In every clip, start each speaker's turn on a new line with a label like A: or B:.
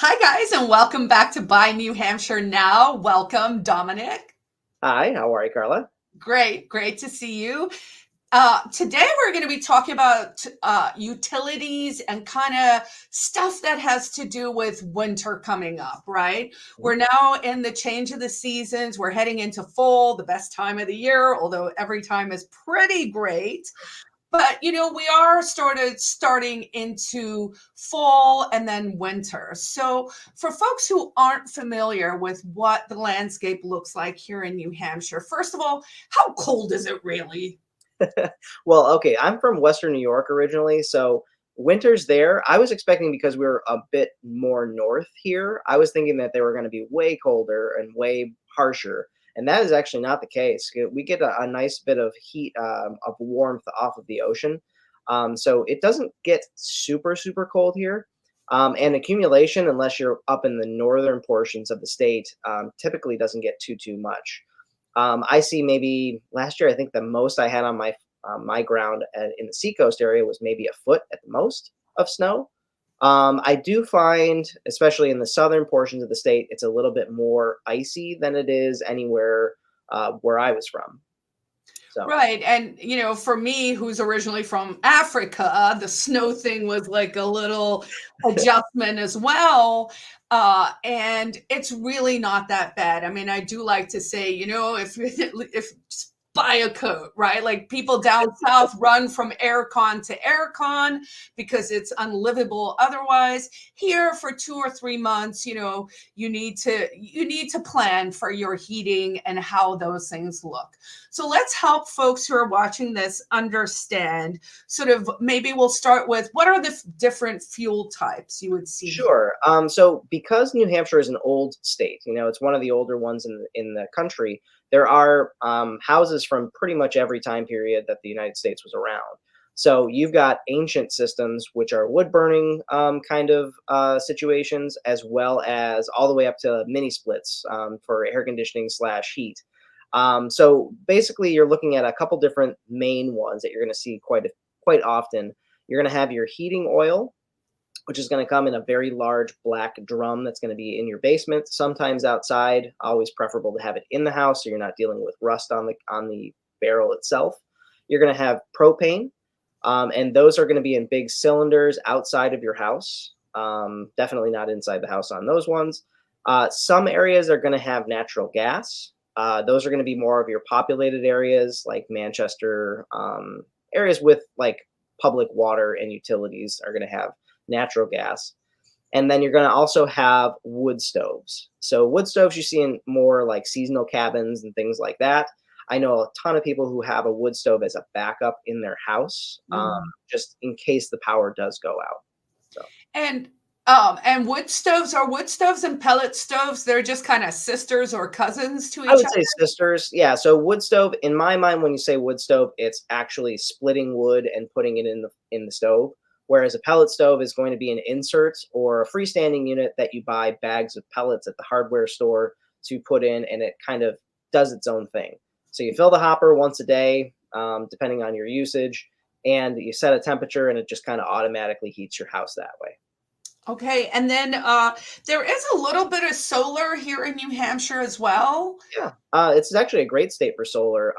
A: Hi, guys, and welcome back to Buy New Hampshire Now. Welcome, Dominic.
B: Hi, how are you, Carla?
A: Great to see you. Today, we're going to be talking about utilities and kind of stuff that has to do with winter coming up, right?
B: Mhm.
A: We're now in the change of the seasons. We're heading into fall, the best time of the year, although every time is pretty great. But we are starting into fall and then winter. So for folks who aren't familiar with what the landscape looks like here in New Hampshire, first of all, how cold is it really?
B: Well, okay, I'm from Western New York originally, so winters there, I was expecting because we were a bit more north here, I was thinking that they were going to be way colder and way harsher, and that is actually not the case. We get a nice bit of heat, of warmth off of the ocean, so it doesn't get super cold here. And accumulation, unless you're up in the northern portions of the state, typically doesn't get too much. I see maybe last year, I think the most I had on my ground in the seacoast area was maybe a foot at the most of snow. I do find, especially in the southern portions of the state, it's a little bit more icy than it is anywhere where I was from. So,
A: Right. And, for me, who's originally from Africa, the snow thing was like a little adjustment as well. And it's really not that bad. I mean, I do like to say, if just buy a coat, right? Like people down south run from aircon to aircon because it's unlivable otherwise. Here for 2 or 3 months, you need to plan for your heating and how those things look. So let's help folks who are watching this understand sort of maybe we'll start with what are the different fuel types you would see here?
B: sure. So because New Hampshire is an old state, it's one of the older ones in the country. There are houses from pretty much every time period that the United States was around. So you've got ancient systems, which are wood burning kind of situations, as well as all the way up to mini splits for air conditioning slash heat. So basically, you're looking at a couple different main ones that you're going to see quite often. You're going to have your heating oil, which is going to come in a very large black drum that's going to be in your basement, sometimes outside. Always preferable to have it in the house so you're not dealing with rust on the barrel itself. You're going to have propane, and those are going to be in big cylinders outside of your house. Definitely not inside the house on those ones. Some areas are going to have natural gas. Those are going to be more of your populated areas like Manchester, areas with like public water and utilities are going to have natural gas. And then you're going to also have wood stoves. So, wood stoves you see in more like seasonal cabins and things like that. I know a ton of people who have a wood stove as a backup in their house,
A: Mhm.
B: just in case the power does go out. So,
A: And wood stoves and pellet stoves, they're just kind of sisters or cousins to
B: I
A: each
B: would
A: other.
B: say sisters. Yeah. So, wood stove, in my mind, when you say wood stove, it's actually splitting wood and putting it in the stove. Whereas a pellet stove is going to be an insert or a freestanding unit that you buy bags of pellets at the hardware store to put in, and it kind of does its own thing. So you fill the hopper once a day, depending on your usage, and you set a temperature, and it just kind of automatically heats your house that way.
A: Okay, and then there is a little bit of solar here in New Hampshire as well.
B: Yeah, it's actually a great state for solar.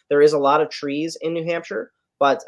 B: There is a lot of trees in New Hampshire, but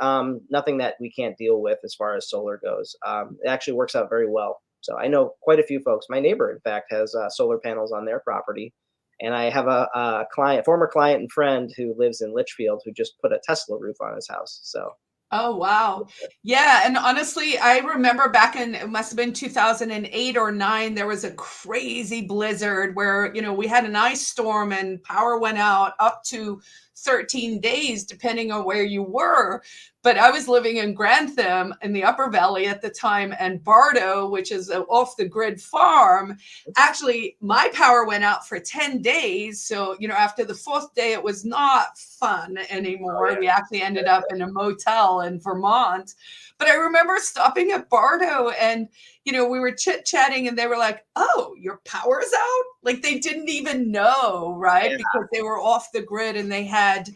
B: nothing that we can't deal with as far as solar goes. It actually works out very well. So I know quite a few folks. My neighbor, in fact, has solar panels on their property, and I have a client, former client and friend who lives in Litchfield, who just put a Tesla roof on his house. So
A: Oh, wow. Yeah, and honestly, I remember back in it must have been 2008 or 9, there was a crazy blizzard where, we had an ice storm and power went out up to 13 days depending on where you were. But I was living in Grantham in the Upper Valley at the time, and Bardo, which is an off the grid farm, actually my power went out for 10 days. So, after the fourth day, it was not fun
B: oh
A: anymore.
B: yeah,
A: We actually ended up in a motel in Vermont. But I remember stopping at Bardo and, we were chit chatting and they were like, oh, your power's out? Like they didn't even know, right?
B: yeah.
A: Because they were off the grid and they had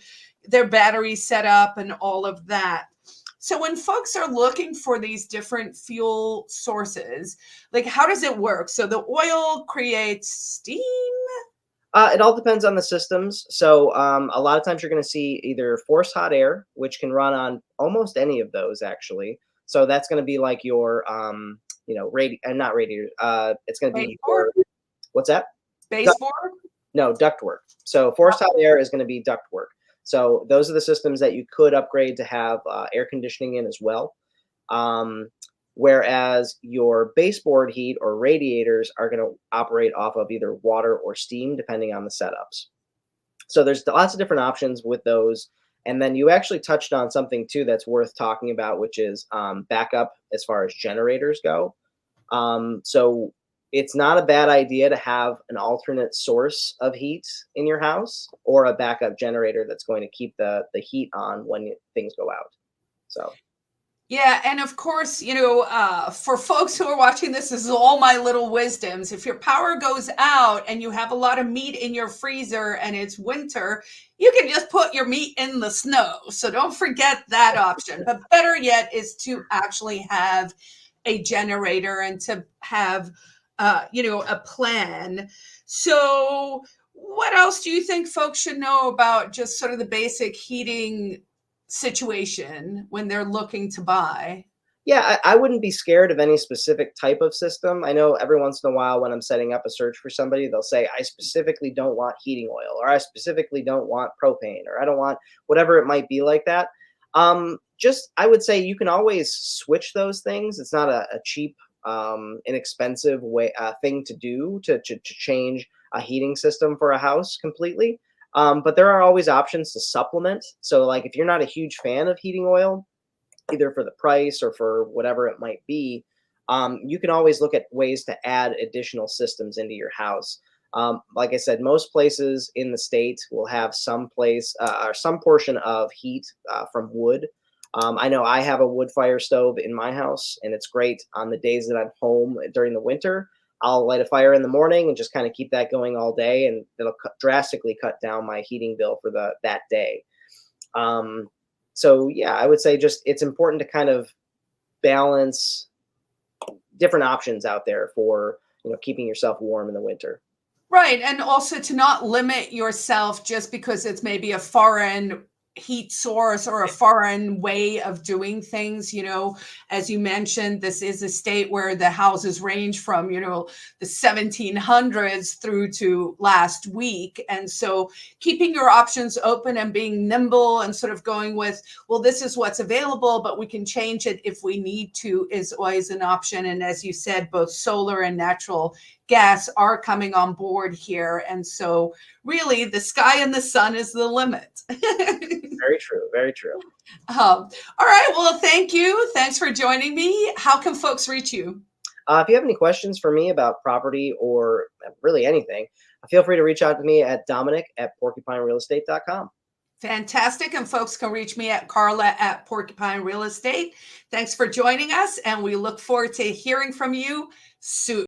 A: their batteries set up and all of that. So when folks are looking for these different fuel sources, like how does it work? So the oil creates steam?
B: It all depends on the systems. So a lot of times you're going to see either forced hot air, which can run on almost any of those actually. So that's going to be like your, not radiator. It's going to be
A: Baseboard?
B: your, what's that?
A: Baseboard?
B: No, ductwork. So forced hot air is going to be ductwork. So those are the systems that you could upgrade to have air conditioning in as well. Um, Whereas your baseboard heat or radiators are going to operate off of either water or steam, depending on the setups. So there's lots of different options with those. And then you actually touched on something too that's worth talking about, which is backup as far as generators go. So it's not a bad idea to have an alternate source of heat in your house or a backup generator that's going to keep the heat on when things go out. So
A: Yeah, and of course, for folks who are watching this is all my little wisdoms. If your power goes out and you have a lot of meat in your freezer and it's winter, you can just put your meat in the snow. So don't forget that option. But better yet is to actually have a generator and to have, a plan. So what else do you think folks should know about just sort of the basic heating situation when they're looking to buy?
B: yeah, I wouldn't be scared of any specific type of system. I know every once in a while when I'm setting up a search for somebody, they'll say, I specifically don't want heating oil, or I specifically don't want propane, or I don't want whatever it might be like that. Just, I would say you can always switch those things. It's not a cheap, inexpensive thing to do to change a heating system for a house completely. But there are always options to supplement. So, like, if you're not a huge fan of heating oil, either for the price or for whatever it might be, you can always look at ways to add additional systems into your house. Like I said, most places in the state will have some place or some portion of heat from wood. I know I have a wood fire stove in my house, and it's great on the days that I'm home during the winter. I'll light a fire in the morning and just kind of keep that going all day, and it'll drastically cut down my heating bill for that day. Um, so yeah, I would say just it's important to kind of balance different options out there for keeping yourself warm in the winter.
A: Right. And also to not limit yourself just because it's maybe a foreign heat source or a foreign way of doing things. As you mentioned, this is a state where the houses range from, the 1700s through to last week. And so keeping your options open and being nimble and sort of going with, well, this is what's available, but we can change it if we need to is always an option. And as you said, both solar and natural gas are coming on board here. And so really the sky and the sun is the limit.
B: Very true. Very true.
A: All right. Well, thank you. Thanks for joining me. How can folks reach you?
B: If you have any questions for me about property or really anything, feel free to reach out to me at dominic@porcupinerealestate.com.
A: Fantastic. And folks can reach me at Carla at Porcupine Real Estate. Thanks for joining us. And we look forward to hearing from you soon.